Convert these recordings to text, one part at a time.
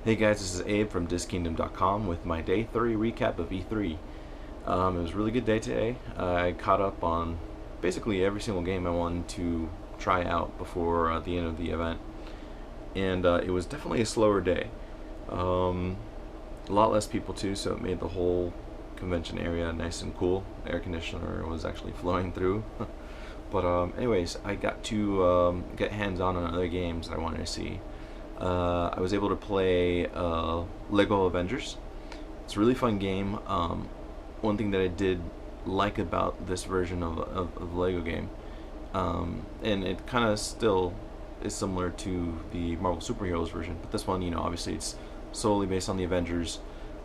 Hey guys, this is Abe from DisKingdom.com with my Day 3 recap of E3. It was a really good day today. I caught up on basically every single game I wanted to try out before the end of the event, and it was definitely a slower day. Um, a lot less people too, so it made the whole convention area nice and cool. Air conditioner was actually flowing through. But anyways, I got to get hands-on on other games that I wanted to see. I was able to play Lego Avengers. It's a really fun game. One thing that I did like about this version of the Lego game, and it kind of still is similar to the Marvel Superheroes version, but this one, obviously it's solely based on the Avengers.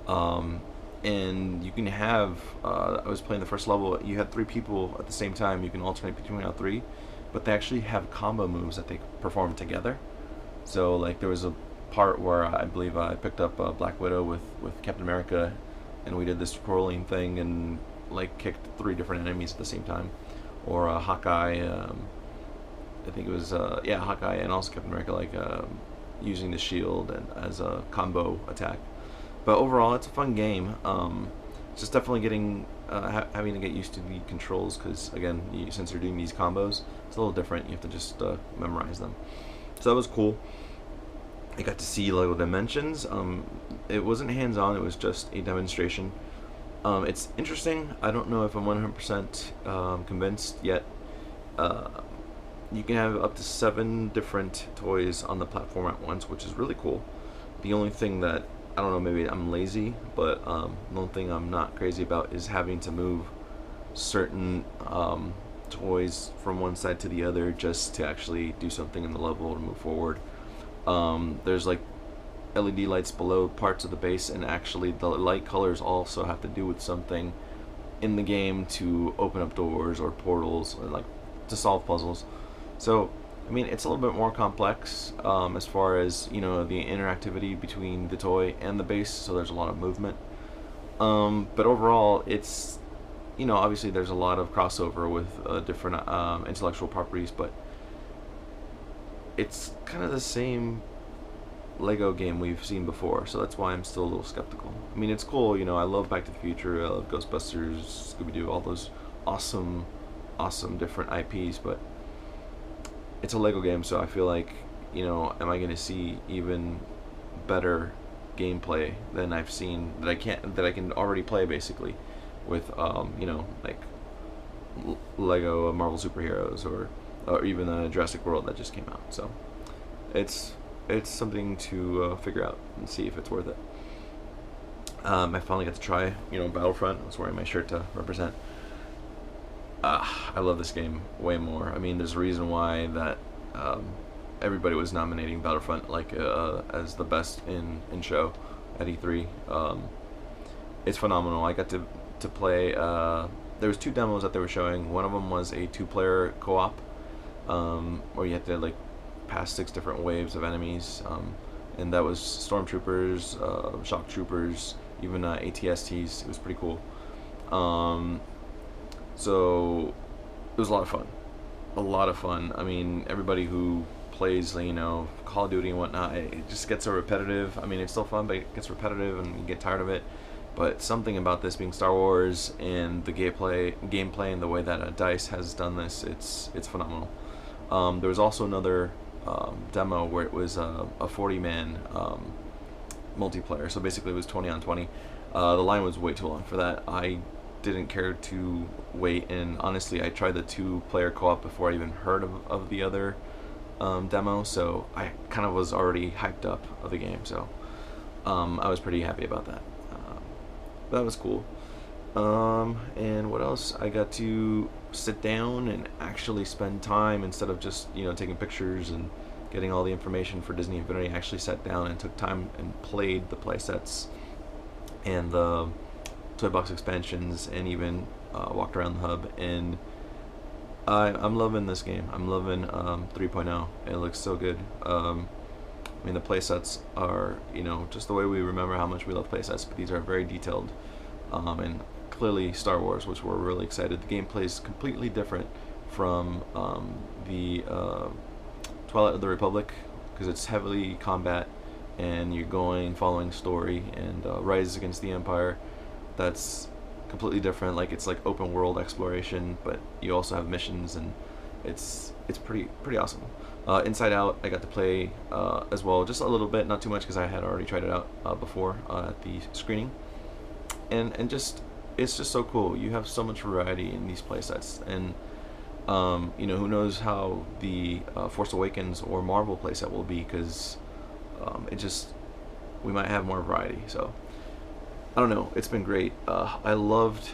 Um, and you can have, I was playing the first level, you had three people at the same time, you can alternate between all three, but they actually have combo moves that they perform together. So like there was a part where I believe I picked up Black Widow with Captain America, and we did this rolling thing and like kicked three different enemies at the same time, or Hawkeye. I think it was Hawkeye and also Captain America like using the shield and as a combo attack. But overall, it's a fun game. It's just definitely getting having to get used to the controls because again, since you're doing these combos, it's a little different. You have to just memorize them. So that was cool. I got to see Lego Dimensions. It wasn't hands-on; it was just a demonstration. It's interesting. I don't know if I'm 100% convinced yet. Uh, you can have up to 7 different toys on the platform at once, which is really cool. The only thing that I don't know, maybe I'm lazy, but the only thing I'm not crazy about is having to move certain toys from one side to the other just to actually do something in the level to move forward. There's like LED lights below parts of the base, and actually the light colors also have to do with something in the game to open up doors or portals, or like to solve puzzles. So, I mean, it's a little bit more complex as far as the interactivity between the toy and the base. So there's a lot of movement. But overall, it's obviously there's a lot of crossover with different intellectual properties, but it's kind of the same Lego game we've seen before, so that's why I'm still a little skeptical. I mean, it's cool, I love Back to the Future, I love Ghostbusters, Scooby-Doo, all those awesome, awesome different IPs, but it's a Lego game, so I feel like, am I going to see even better gameplay than I've seen that I can already play basically with like Lego Marvel Superheroes or even Jurassic World that just came out. So it's something to figure out and see if it's worth it. I finally got to try Battlefront. I was wearing my shirt to represent. I love this game way more. I mean, there's a reason why that everybody was nominating Battlefront like as the best in show at E3. It's phenomenal. I got to play. There was 2 demos that they were showing. One of them was a 2-player co-op, where you had to like pass 6 different waves of enemies, and that was stormtroopers, shock troopers, even ATSTs. It was pretty cool. So it was a lot of fun. A lot of fun. I mean, everybody who plays, Call of Duty and whatnot, it just gets so repetitive. I mean, it's still fun, but it gets repetitive and you get tired of it. But something about this being Star Wars and the gameplay and the way that DICE has done this, it's phenomenal. There was also another demo where it was a 40-man multiplayer. So basically, it was 20 on 20. The line was way too long for that. I didn't care to wait, and honestly, I tried the 2-player co-op before I even heard of the other demo. So I kind of was already hyped up of the game. So I was pretty happy about that. That was cool. And what else? I got to sit down and actually spend time instead of just taking pictures and getting all the information for Disney Infinity. I actually sat down and took time and played the playsets and the toy box expansions, and even walked around the hub. And I'm loving this game. I'm loving 3.0. It looks so good. I mean, the playsets are, just the way we remember how much we love playsets, but these are very detailed. And clearly Star Wars, which we're really excited. The gameplay is completely different from the Twilight of the Republic, because it's heavily combat and you're going following story, and Rise Against the Empire, that's completely different. Like, it's like open world exploration, but you also have missions, and it's pretty awesome. Inside Out, I got to play as well, just a little bit, not too much because I had already tried it out before at the screening, and just it's just so cool. You have so much variety in these playsets, and who knows how the Force Awakens or Marvel playset will be, because it just we might have more variety. So I don't know. It's been great. I loved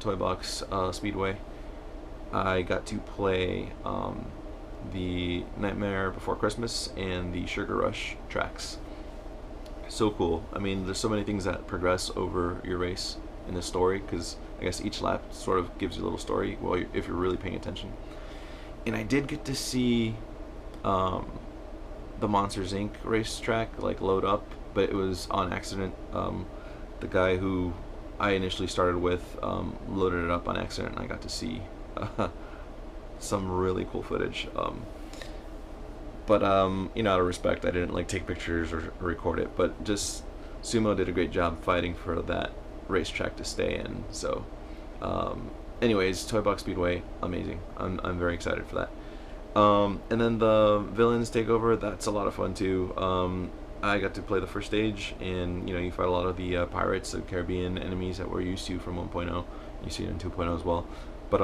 Toy Box Speedway. I got to play the Nightmare Before Christmas and the Sugar Rush tracks. So cool. I mean, there's so many things that progress over your race in the story, because I guess each lap sort of gives you a little story, well, if you're really paying attention. And I did get to see the Monsters Inc. racetrack like load up, but it was on accident. The guy who I initially started with loaded it up on accident, and I got to see some really cool footage. But out of respect, I didn't like take pictures or record it. But just Sumo did a great job fighting for that racetrack to stay in. So, anyways, Toy Box Speedway, amazing. I'm very excited for that. And then the Villains Takeover, that's a lot of fun too. I got to play the first stage, and you fight a lot of the Pirates, the Caribbean enemies that we're used to from 1.0. You see it in 2.0 as well. But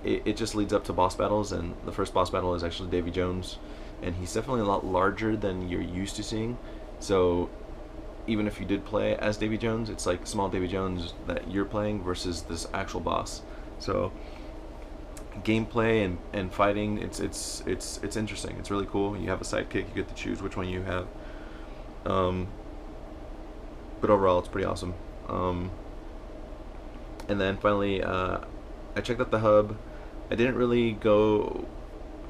it just leads up to boss battles, and the first boss battle is actually Davy Jones, and he's definitely a lot larger than you're used to seeing. So even if you did play as Davy Jones, it's like small Davy Jones that you're playing versus this actual boss. So gameplay and fighting, it's interesting. It's really cool. You have a sidekick, you get to choose which one you have. But overall, it's pretty awesome. And then finally, I checked out the hub. I didn't really go,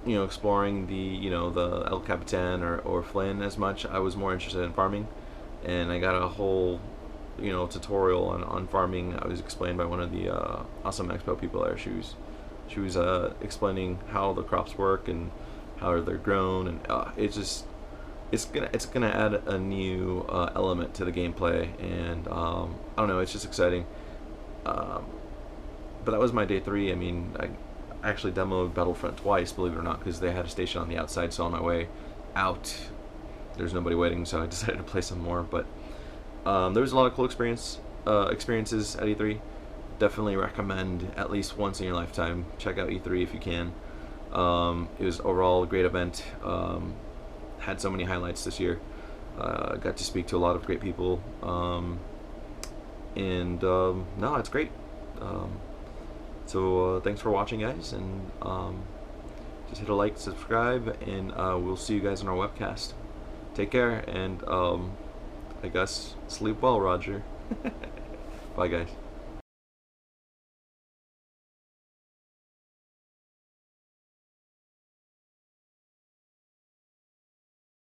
exploring the El Capitan or Flynn as much. I was more interested in farming, and I got a whole, tutorial on farming. I was explained by one of the awesome expo people there. She was explaining how the crops work and how they're grown, and it's gonna add a new element to the gameplay, and I don't know, it's just exciting. But that was my day 3. I mean, I actually demoed Battlefront twice, believe it or not, because they had a station on the outside, so on my way out, there's nobody waiting, so I decided to play some more. But there was a lot of cool experiences at E3. Definitely recommend at least once in your lifetime. Check out E3 if you can. It was overall a great event. Had so many highlights this year. Got to speak to a lot of great people. No, it's great. So thanks for watching, guys, and just hit a like, subscribe, and we'll see you guys in our webcast. Take care, and I guess sleep well, Roger. Bye, guys.